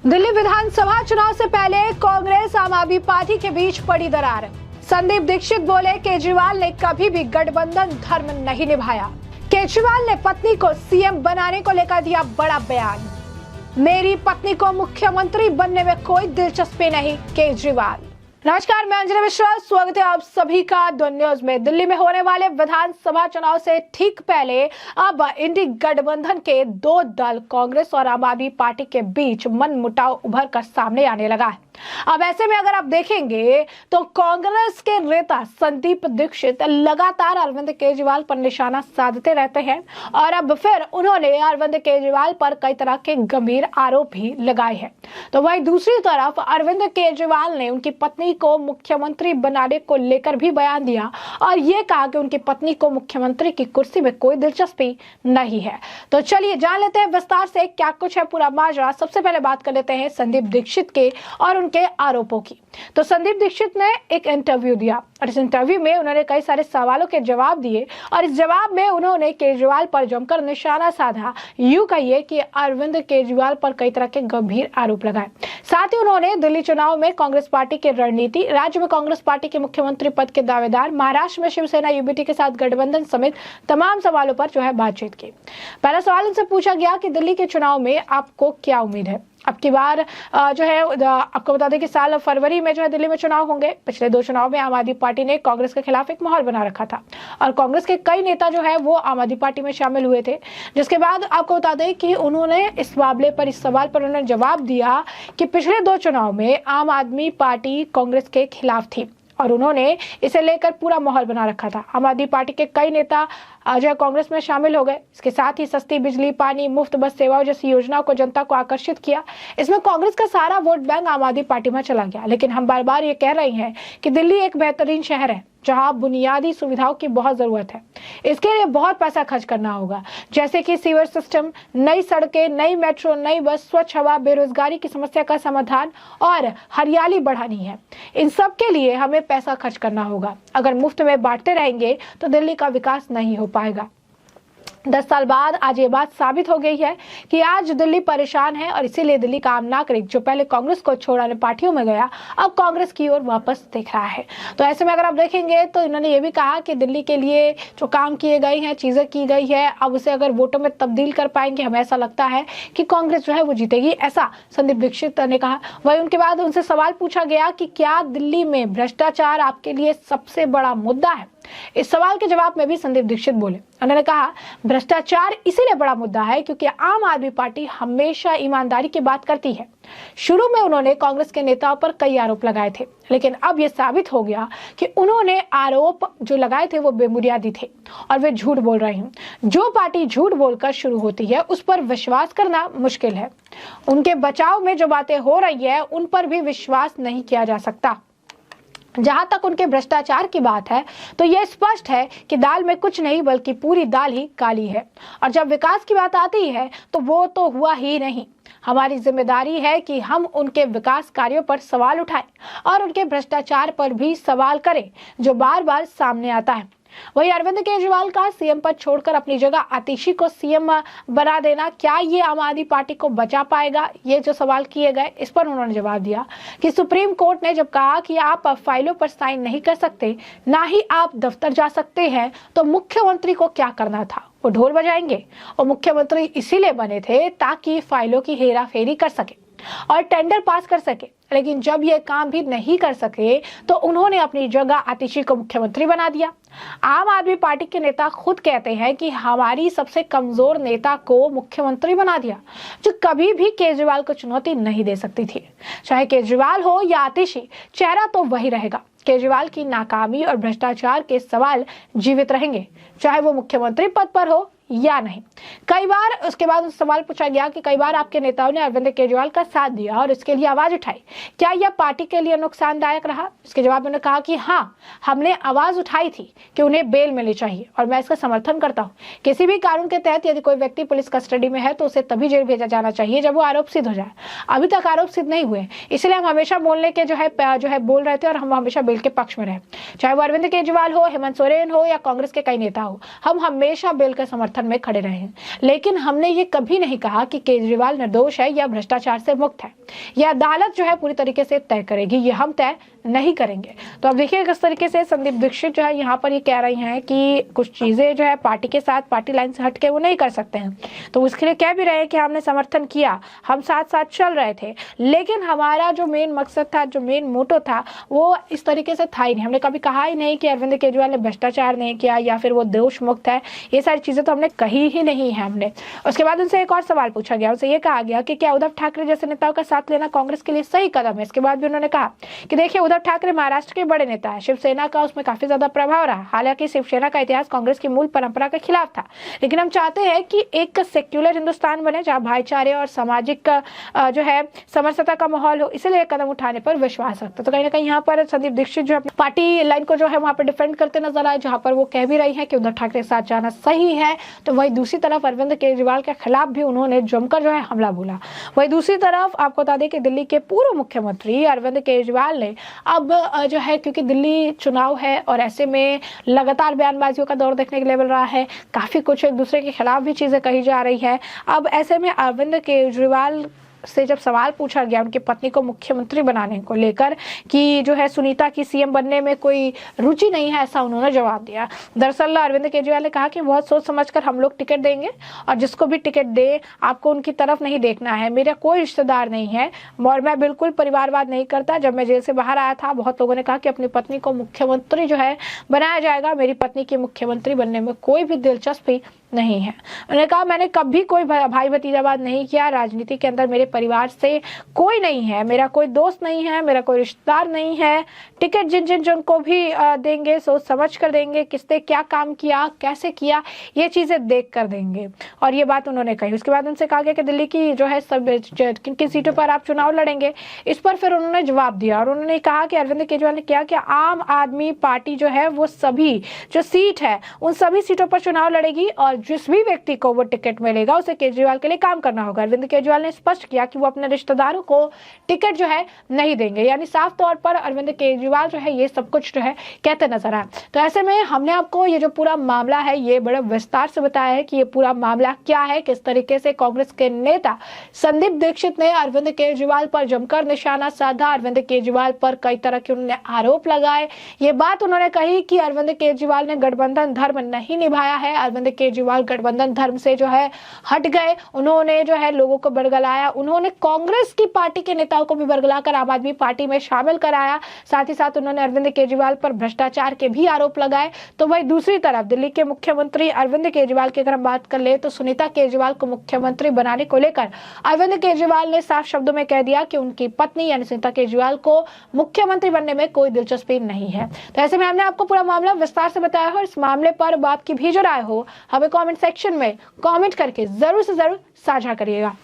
दिल्ली विधानसभा चुनाव से पहले कांग्रेस आम आदमी पार्टी के बीच पड़ी दरार। संदीप दीक्षित बोले, केजरीवाल ने कभी भी गठबंधन धर्म नहीं निभाया। केजरीवाल ने पत्नी को सीएम बनाने को लेकर दिया बड़ा बयान। मेरी पत्नी को मुख्यमंत्री बनने में कोई दिलचस्पी नहीं, केजरीवाल। नमस्कार, मैं अंजलि मिश्रा, स्वागत है आप सभी का द न्यूज में। दिल्ली में होने वाले विधानसभा चुनाव से ठीक पहले अब इंडी गठबंधन के दो दल कांग्रेस और आम आदमी पार्टी के बीच मनमुटाव उभर कर सामने आने लगा है। अब ऐसे में अगर आप देखेंगे तो कांग्रेस के नेता संदीप दीक्षित लगातार अरविंद केजरीवाल पर निशाना साधते रहते हैं और अब फिर उन्होंने अरविंद केजरीवाल पर कई तरह के गंभीर आरोप भी लगाए हैं। तो वहीं दूसरी तरफ अरविंद केजरीवाल ने उनकी पत्नी को मुख्यमंत्री बनाने को लेकर भी बयान दिया और ये कहा कि उनकी पत्नी को मुख्यमंत्री की कुर्सी में कोई दिलचस्पी नहीं है। तो चलिए जान लेते हैं विस्तार से क्या कुछ है पूरा माजरा। सबसे पहले बात कर लेते हैं संदीप दीक्षित के और उनके आरोपों की। तो संदीप दीक्षित ने एक इंटरव्यू दिया और इस इंटरव्यू में उन्होंने कई सारे सवालों के जवाब दिए और इस जवाब में उन्होंने केजरीवाल पर जमकर निशाना साधा। यूं कहिए कि अरविंद केजरीवाल पर कई तरह के गंभीर आरोप लगाए। साथ ही उन्होंने दिल्ली चुनाव में कांग्रेस पार्टी की रणनीति, राज्य में कांग्रेस पार्टी के मुख्यमंत्री पद के दावेदार, महाराष्ट्र में शिवसेना यूबीटी के साथ गठबंधन समेत तमाम सवालों पर बातचीत की। पहला सवाल उनसे पूछा गया कि दिल्ली के चुनाव में आपको क्या उम्मीद है। अब की बार आपको बता दें कि साल फरवरी में दिल्ली में चुनाव होंगे। पिछले दो चुनाव में आम आदमी पार्टी ने कांग्रेस के खिलाफ एक माहौल बना रखा था और कांग्रेस के कई नेता वो आम आदमी पार्टी में शामिल हुए थे। जिसके बाद आपको बता दें कि उन्होंने इस मामले पर, इस सवाल पर उन्होंने जवाब दिया कि पिछले दो चुनाव में आम आदमी पार्टी कांग्रेस के खिलाफ थी और उन्होंने इसे लेकर पूरा माहौल बना रखा था। आम आदमी पार्टी के कई नेता कांग्रेस में शामिल हो गए। इसके साथ ही सस्ती बिजली, पानी, मुफ्त बस सेवाओं जैसी योजनाओं को जनता को आकर्षित किया। इसमें कांग्रेस का सारा वोट बैंक आम आदमी पार्टी में चला गया। लेकिन हम बार बार ये कह रहे हैं कि दिल्ली एक बेहतरीन शहर है जहां बुनियादी सुविधाओं की बहुत जरूरत है। इसके लिए बहुत पैसा खर्च करना होगा, जैसे कि सीवर सिस्टम, नई सड़कें, नई मेट्रो, नई बस, स्वच्छ हवा, बेरोजगारी की समस्या का समाधान और हरियाली बढ़ानी है। इन सब के लिए हमें पैसा खर्च करना होगा। अगर मुफ्त में बांटते रहेंगे तो दिल्ली का विकास नहीं हो पाएगा। 10 साल बाद आज ये बात साबित हो गई है कि आज दिल्ली परेशान है और इसीलिए दिल्ली का आम नागरिक जो पहले कांग्रेस को छोड़ने पार्टियों में गया, अब कांग्रेस की ओर वापस देख रहा है। तो ऐसे में अगर आप देखेंगे तो इन्होंने ये भी कहा कि दिल्ली के लिए जो काम किए गए हैं, चीजें की गई है, अब उसे अगर वोटों में तब्दील कर पाएंगे, हमें ऐसा लगता है कि कांग्रेस वो जीतेगी, ऐसा संदीप दीक्षित ने कहा। वही उनके बाद उनसे सवाल पूछा गया कि क्या दिल्ली में भ्रष्टाचार आपके लिए सबसे बड़ा मुद्दा है। इस सवाल के जवाब में भी संदीप दीक्षित बोले। उन्होंने कहा, भ्रष्टाचार इसीलिए बड़ा मुद्दा है क्योंकि आम आदमी पार्टी हमेशा ईमानदारी की बात करती है। शुरू में उन्होंने कांग्रेस के नेताओं पर कई आरोप लगाए थे, लेकिन अब यह साबित हो गया कि उन्होंने आरोप जो लगाए थे वो बेबुनियादी थे और वे झूठ बोल रहे हैं। जो पार्टी झूठ बोलकर शुरू होती है उस पर विश्वास करना मुश्किल है। उनके बचाव में जो बातें हो रही है उन पर भी विश्वास नहीं किया जा सकता। जहां तक उनके भ्रष्टाचार की बात है तो यह स्पष्ट है कि दाल में कुछ नहीं बल्कि पूरी दाल ही काली है। और जब विकास की बात आती है तो वो तो हुआ ही नहीं। हमारी जिम्मेदारी है कि हम उनके विकास कार्यों पर सवाल उठाएं और उनके भ्रष्टाचार पर भी सवाल करें जो बार बार सामने आता है। वही अरविंद केजरीवाल का सीएम पद छोड़कर अपनी जगह आतिशी को सीएम बना देना, क्या ये आम आदमी पार्टी को बचा पाएगा? ये जो सवाल किए गए, इस पर उन्होंने जवाब दिया कि सुप्रीम कोर्ट ने जब कहा कि आप फाइलों पर साइन नहीं कर सकते, ना ही आप दफ्तर जा सकते हैं, तो मुख्यमंत्री को क्या करना था? वो ढोल बजाएंगे। और मुख्यमंत्री इसीलिए बने थे ताकि फाइलों की हेरा फेरी कर सके और टेंडर पास कर सके। लेकिन जब ये काम भी नहीं कर सके तो उन्होंने अपनी जगह आतिशी को मुख्यमंत्री बना दिया। आम आदमी पार्टी के नेता खुद कहते हैं कि हमारी सबसे कमजोर नेता को मुख्यमंत्री बना दिया, जो कभी भी केजरीवाल को चुनौती नहीं दे सकती थी। चाहे केजरीवाल हो या आतिशी, चेहरा तो वही रहेगा। केजरीवाल की नाकामी और भ्रष्टाचार के सवाल जीवित रहेंगे, चाहे वो मुख्यमंत्री पद पर हो या नहीं। कई बार उसके बाद सवाल पूछा गया कि कई बार आपके नेताओं ने अरविंद केजरीवाल का साथ दिया और इसके लिए आवाज उठाई, क्या यह पार्टी के लिए नुकसानदायक रहा? इसके जवाब में उन्होंने कहा कि हाँ, हमने आवाज उठाई थी कि उन्हें बेल मिलनी चाहिए और मैं इसका समर्थन करता हूँ। किसी भी कानून के तहत यदि कोई व्यक्ति पुलिस कस्टडी में है तो उसे तभी जेल भेजा जाना चाहिए जब वो आरोप सिद्ध हो जाए। अभी तक आरोप सिद्ध नहीं हुए, इसलिए हम हमेशा बोलने के बोल रहे थे और हम हमेशा बेल के पक्ष में रहे। चाहे वो अरविंद केजरीवाल हो, हेमंत सोरेन हो या कांग्रेस के कई नेता हो, हम हमेशा बेल का समर्थन समर्थन में खड़े रहे हैं, लेकिन हमने ये कभी नहीं कहा कि केजरीवाल निर्दोष है या भ्रष्टाचार से मुक्त है। यह अदालत जो है पूरी तरीके से तय करेगी, ये हम तय नहीं करेंगे। तो अब देखिए किस तरीके से संदीप दीक्षित जो है यहाँ पर ये कह रही हैं कि कुछ चीजें जो है पार्टी के साथ, पार्टी लाइन से हटके वो नहीं कर सकते हैं। तो उसके लिए कह भी रहे हैं कि हमने समर्थन किया, हम साथ साथ चल रहे थे, लेकिन हमारा जो मेन मकसद था, जो मेन मोटो था, वो इस तरीके से था ही नहीं। हमने कभी कहा ही नहीं कि अरविंद केजरीवाल ने भ्रष्टाचार नहीं किया या फिर वो दोष मुक्त है। ये सारी चीजें तो हमने कही ही नहीं है हमने। उसके बाद उनसे एक और सवाल पूछा गया, उनसे ये कहा गया कि क्या उद्धव ठाकरे जैसे नेताओं का साथ लेना कांग्रेस के लिए सही कदम है। इसके बाद भी उन्होंने कहा कि देखिए उद्धव ठाकरे महाराष्ट्र के बड़े नेता है, शिवसेना का उसमें काफी ज्यादा प्रभाव रहा। हालांकि शिवसेना का इतिहास कांग्रेस की मूल परंपरा के खिलाफ था, लेकिन हम चाहते हैं कि एक सेक्युलर हिंदुस्तान बने जहां भाईचारे और सामाजिक जो है समरसता का माहौल हो, इसलिए कदम उठाने पर विश्वास रखते। तो कहीं ना कहीं यहाँ पर संदीप दीक्षित जो है पार्टी लाइन को जो है वहां पर डिफेंड करते नजर आए, जहां पर वो कह भी रही है कि उद्धव ठाकरे के साथ जाना सही है। तो वही दूसरी तरफ अरविंद केजरीवाल के खिलाफ भी उन्होंने जमकर जो है हमला बोला। वही दूसरी तरफ आपको बता दें कि दिल्ली के पूर्व मुख्यमंत्री अरविंद केजरीवाल ने अब जो है, क्योंकि दिल्ली चुनाव है और ऐसे में लगातार बयानबाजियों का दौर देखने के लिए मिल रहा है, काफी कुछ एक दूसरे के खिलाफ भी चीजें कही जा रही है। अब ऐसे में अरविंद केजरीवाल से जब सवाल पूछा गया उनकी पत्नी को मुख्यमंत्री बनाने को लेकर कि जो है सुनीता की सीएम बनने में कोई रुचि नहीं है, ऐसा उन्होंने जवाब दिया। दरअसल अरविंद केजरीवाल ने कहा कि बहुत सोच समझकर हम लोग टिकट देंगे और जिसको भी टिकट दे आपको उनकी तरफ नहीं देखना है। मेरा कोई रिश्तेदार नहीं है और मैं बिल्कुल परिवारवाद नहीं करता। जब मैं जेल से बाहर आया था बहुत लोगों ने कहा कि अपनी पत्नी को मुख्यमंत्री जो है बनाया जाएगा, मेरी पत्नी की मुख्यमंत्री बनने में कोई भी दिलचस्पी नहीं है। उन्होंने कहा मैंने कभी कोई भाई भतीजावाद नहीं किया, राजनीति के अंदर मेरे परिवार से कोई नहीं है, मेरा कोई दोस्त नहीं है, मेरा कोई रिश्तेदार नहीं है। टिकट जिन को भी देंगे सोच समझ कर देंगे, किसने क्या काम किया, कैसे किया, ये चीजें देख कर देंगे। और ये बात उन्होंने कही। उसके बाद उनसे कहा गया कि दिल्ली की जो है सब किन किन सीटों पर आप चुनाव लड़ेंगे। इस पर फिर उन्होंने जवाब दिया और उन्होंने कहा कि अरविंद केजरीवाल ने क्या कि आम आदमी पार्टी जो है वो सभी जो सीट है उन सभी सीटों पर चुनाव लड़ेगी और जिस भी व्यक्ति को वो टिकट मिलेगा उसे केजरीवाल के लिए काम करना होगा। अरविंद केजरीवाल ने स्पष्ट किया कि वो अपने रिश्तेदारों को टिकट जो है नहीं देंगे, यानी साफ तौर पर अरविंद केजरीवाल जो है ये सब कुछ जो है कहते नजर आए। तो ऐसे में हमने आपको ये जो पूरा मामला है ये बड़े विस्तार से बताया है कि ये पूरा मामला क्या है, किस तरीके से कांग्रेस के नेता संदीप दीक्षित ने अरविंद केजरीवाल पर जमकर निशाना साधा, अरविंद केजरीवाल पर कई तरह के उन्होंने आरोप लगाए। ये बात उन्होंने कही कि अरविंद केजरीवाल ने गठबंधन धर्म नहीं निभाया है, अरविंद केजरीवाल गठबंधन धर्म से जो है हट गए। उन्होंने जो है लोगों को बरगलाया, उन्होंने कांग्रेस की पार्टी के नेताओं को भी बरगलाकर आम आदमी पार्टी में शामिल कराया। साथ ही साथ उन्होंने अरविंद केजरीवाल पर भ्रष्टाचार के भी आरोप लगाए। तो वही दूसरी तरफ दिल्ली के मुख्यमंत्री अरविंद केजरीवाल की अगर हम बात कर ले तो सुनीता केजरीवाल को मुख्यमंत्री बनाने को लेकर अरविंद केजरीवाल ने साफ शब्दों में कह दिया कि उनकी पत्नी यानी सुनीता केजरीवाल को मुख्यमंत्री बनने में कोई दिलचस्पी नहीं है। तो ऐसे में हमने आपको पूरा मामला विस्तार से बताया है और इस मामले पर आपकी भी जो राय हो हमें कमेंट सेक्शन में कमेंट करके जरूर से जरूर साझा करिएगा।